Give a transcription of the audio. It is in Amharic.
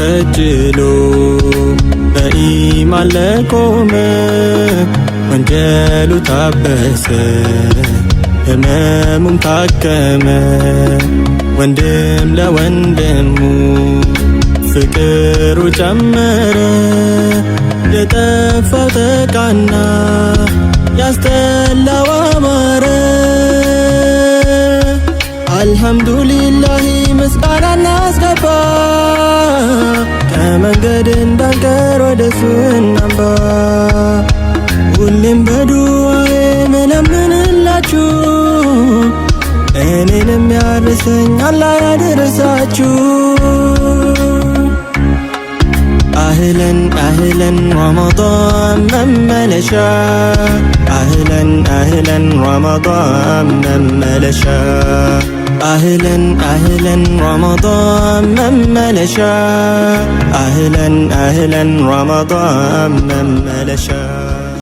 ከጅሎ በኢማን ለቆመ ወንጀሉ ታበሰ ህመሙም ታከመ። ወንድም ለወንድሙ ፍቅሩ ጨመረ የጠፋው ተቃና ያስጠላው አማረ። አልሐምዱሊላህ ምስጋና እናስገባ ከመንገድ እንዳንቀር ወደሱ እናምባ። ሁሌም በዱዓዬ መለምንላችሁ እኔንም ያድርሰኝ አላህ ያድርሳችሁ። አህለን አህለን ረመዳን መመለሻ አህለን አህለን ረመዳን መመለሻ አህለን አህለን ረመዳን መመለሻ አህለን አህለን ረመዳን መመለሻ